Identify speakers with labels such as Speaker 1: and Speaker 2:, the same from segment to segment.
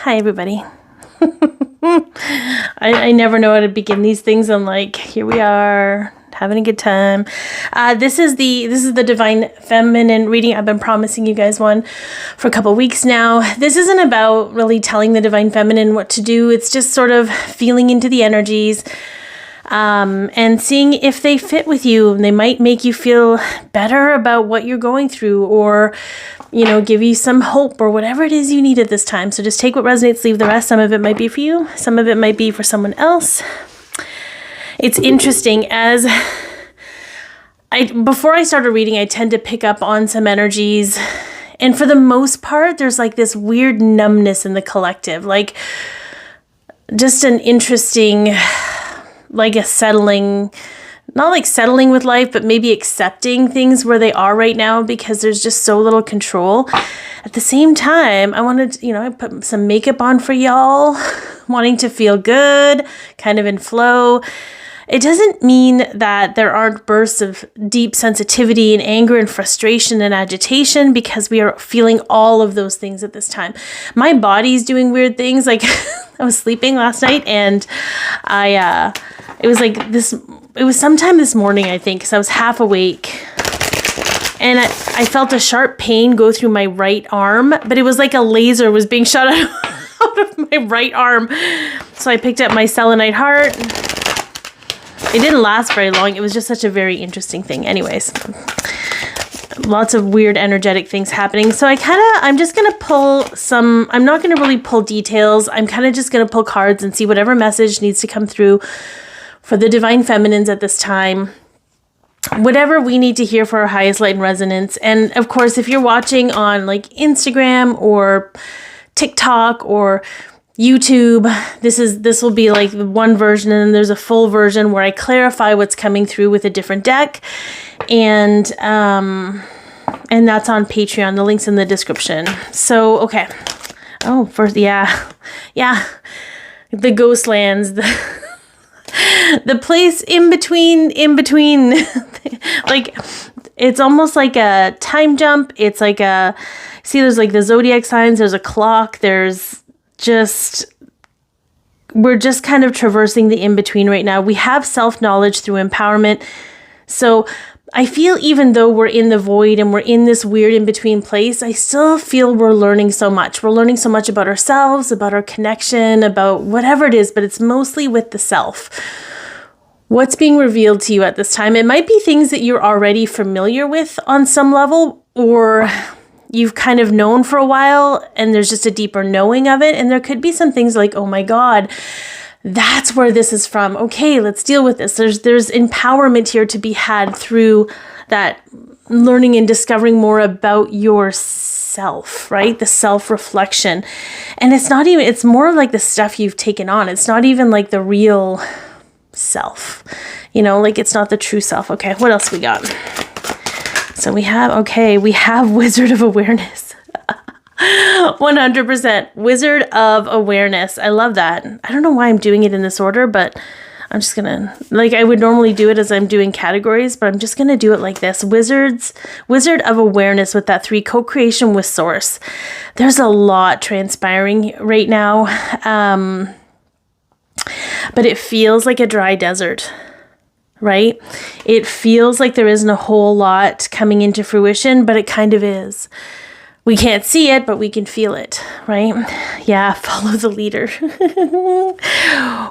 Speaker 1: Hi, everybody. I never know how to begin these things. I'm like, here we are, having a good time. This is the Divine Feminine reading. I've been promising you guys one for a couple weeks now. This isn't about really telling the Divine Feminine what to do. It's just sort of feeling into the energies and seeing if they fit with you. They might make you feel better about what you're going through, or give you some hope, or whatever it is you need at this time. So just take what resonates, leave the rest. Some of it might be for you. Some of it might be for someone else. It's interesting, before I started reading, I tend to pick up on some energies. And for the most part, there's like this weird numbness in the collective, like just an interesting, like a settling, not like settling with life, but maybe accepting things where they are right now because there's just so little control. At the same time, I wanted, I put some makeup on for y'all, wanting to feel good, kind of in flow. It doesn't mean that there aren't bursts of deep sensitivity and anger and frustration and agitation, because we are feeling all of those things at this time. My body's doing weird things. Like I was sleeping last night and it was sometime this morning, I think, because I was half awake. And I felt a sharp pain go through my right arm, but it was like a laser was being shot out of my right arm. So I picked up my selenite heart. It didn't last very long. It was just such a very interesting thing. Anyways, lots of weird energetic things happening. So I'm just going to pull some, I'm not going to really pull details. I'm kind of just going to pull cards and see whatever message needs to come through for the Divine Feminines at this time. Whatever we need to hear for our highest light and resonance. And of course, if you're watching on like Instagram or TikTok or YouTube, this will be like one version, and then there's a full version where I clarify what's coming through with a different deck, and that's on Patreon. The link's in the description. So okay. Oh, first, yeah, the ghost lands, the place in between, like it's almost like a time jump. It's like there's like the zodiac signs. There's a clock. We're just kind of traversing the in-between right now. We have self-knowledge through empowerment. So I feel even though we're in the void and we're in this weird in-between place, I still feel we're learning so much. We're learning so much about ourselves, about our connection, about whatever it is, but it's mostly with the self. What's being revealed to you at this time? It might be things that you're already familiar with on some level, or you've kind of known for a while and there's just a deeper knowing of it. And there could be some things like, oh my God, that's where this is from. Okay, let's deal with this. There's empowerment here to be had through that learning and discovering more about yourself, right? The self-reflection. And it's more like the stuff you've taken on. It's not even like the real self, like it's not the true self. Okay, what else we got? So we have Wizard of Awareness. 100% Wizard of Awareness. I love that. I don't know why I'm doing it in this order, but I'm just gonna, I would normally do it as I'm doing categories, but I'm just gonna do it like this. Wizard of Awareness with that 3, co-creation with Source. There's a lot transpiring right now, but it feels like a dry desert. Right? It feels like there isn't a whole lot coming into fruition, but it kind of is. We can't see it, but we can feel it, right? Yeah, follow the leader.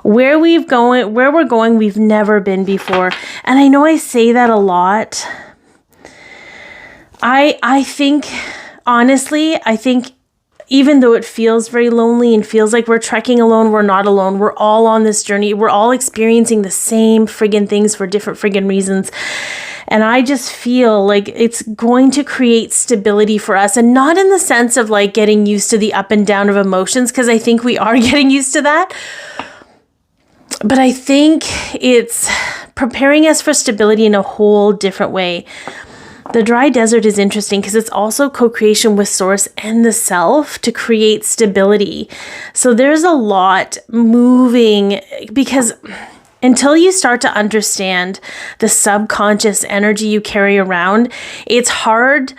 Speaker 1: Where we're going, we've never been before. And I know I say that a lot. I think, honestly, even though it feels very lonely and feels like we're trekking alone, we're not alone. We're all on this journey. We're all experiencing the same friggin' things for different friggin' reasons. And I just feel like it's going to create stability for us, and not in the sense of like getting used to the up and down of emotions, because I think we are getting used to that. But I think it's preparing us for stability in a whole different way. The dry desert is interesting because it's also co-creation with Source and the self to create stability. So there's a lot moving, because until you start to understand the subconscious energy you carry around, it's hard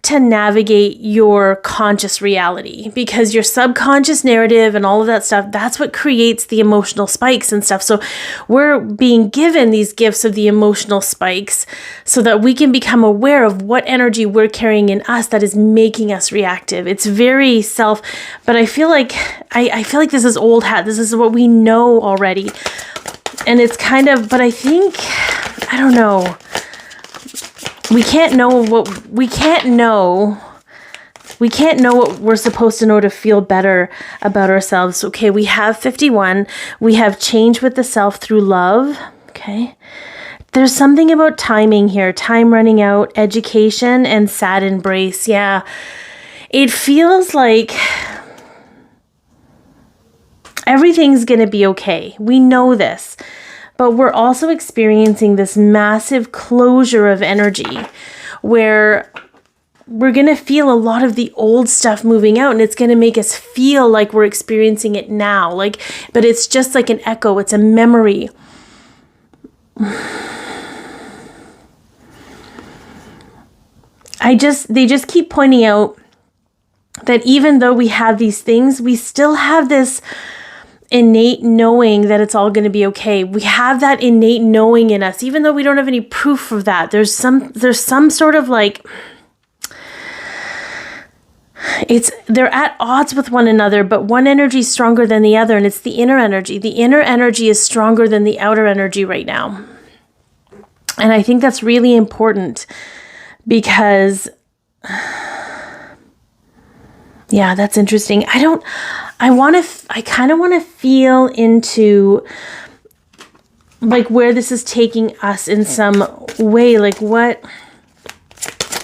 Speaker 1: to navigate your conscious reality, because your subconscious narrative and all of that stuff, that's what creates the emotional spikes and stuff. So we're being given these gifts of the emotional spikes so that we can become aware of what energy we're carrying in us that is making us reactive. It's very but I feel like I feel like this is old hat. This is what we know already. And it's kind of, but I think, I don't know. We can't know what we're supposed to know to feel better about ourselves. Okay, we have 51. We have change with the self through love. Okay. There's something about timing here. Time running out, education, and sad embrace. Yeah. It feels like everything's going to be okay. We know this. But we're also experiencing this massive closure of energy where we're going to feel a lot of the old stuff moving out, and it's going to make us feel like we're experiencing it now. But it's just like an echo. It's a memory. They just keep pointing out that even though we have these things, we still have this innate knowing that it's all going to be okay. We have that innate knowing in us, even though we don't have any proof of that. There's some sort of they're at odds with one another, but one energy is stronger than the other, and it's the inner energy. The inner energy is stronger than the outer energy right now. And I think that's really important because, yeah, that's interesting. I kind of want to feel into where this is taking us in some way. What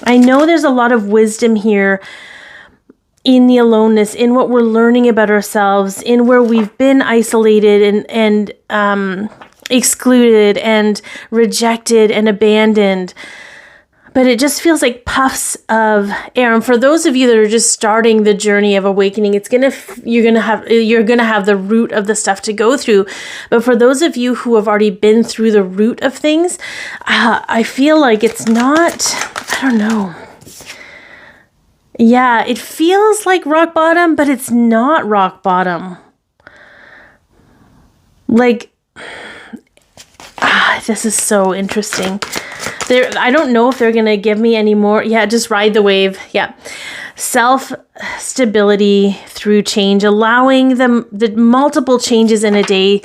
Speaker 1: I know, there's a lot of wisdom here in the aloneness, in what we're learning about ourselves, in where we've been isolated and excluded and rejected and abandoned. But it just feels like puffs of air. And for those of you that are just starting the journey of awakening, you're gonna have the root of the stuff to go through. But for those of you who have already been through the root of things, I feel like it's not, I don't know. Yeah, it feels like rock bottom, but it's not rock bottom. This is so interesting. I don't know if they're going to give me any more. Yeah, just ride the wave. Yeah. Self-stability through change, allowing the multiple changes in a day,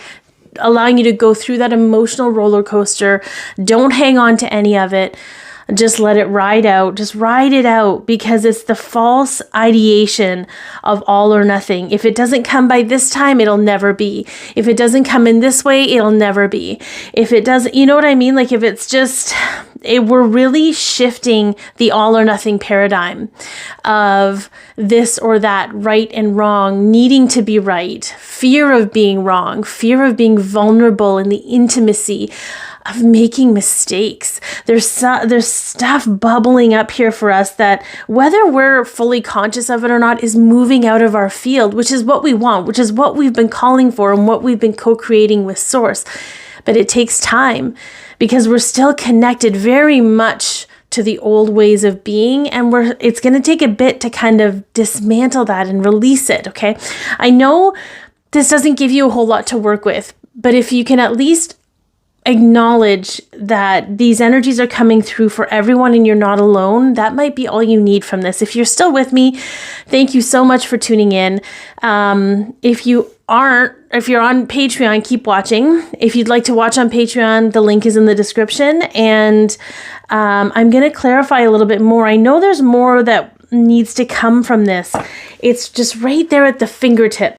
Speaker 1: allowing you to go through that emotional roller coaster. Don't hang on to any of it. Just let it ride out. Just ride it out, because it's the false ideation of all or nothing. If it doesn't come by this time, it'll never be. If it doesn't come in this way, it'll never be. If it doesn't, you know what I mean? If it's just, we're really shifting the all or nothing paradigm of this or that, right and wrong, needing to be right, fear of being wrong, fear of being vulnerable in the intimacy of making mistakes. There's stuff bubbling up here for us that, whether we're fully conscious of it or not, is moving out of our field, which is what we want, which is what we've been calling for and what we've been co-creating with Source. But it takes time, because we're still connected very much to the old ways of being, and it's going to take a bit to kind of dismantle that and release it, okay? I know this doesn't give you a whole lot to work with, but if you can at least acknowledge that these energies are coming through for everyone and you're not alone, that might be all you need from this. If you're still with me, thank you so much for tuning in. If you're on Patreon, keep watching. If you'd like to watch on Patreon, the link is in the description. And I'm going to clarify a little bit more. I know there's more that needs to come from this. It's just right there at the fingertip.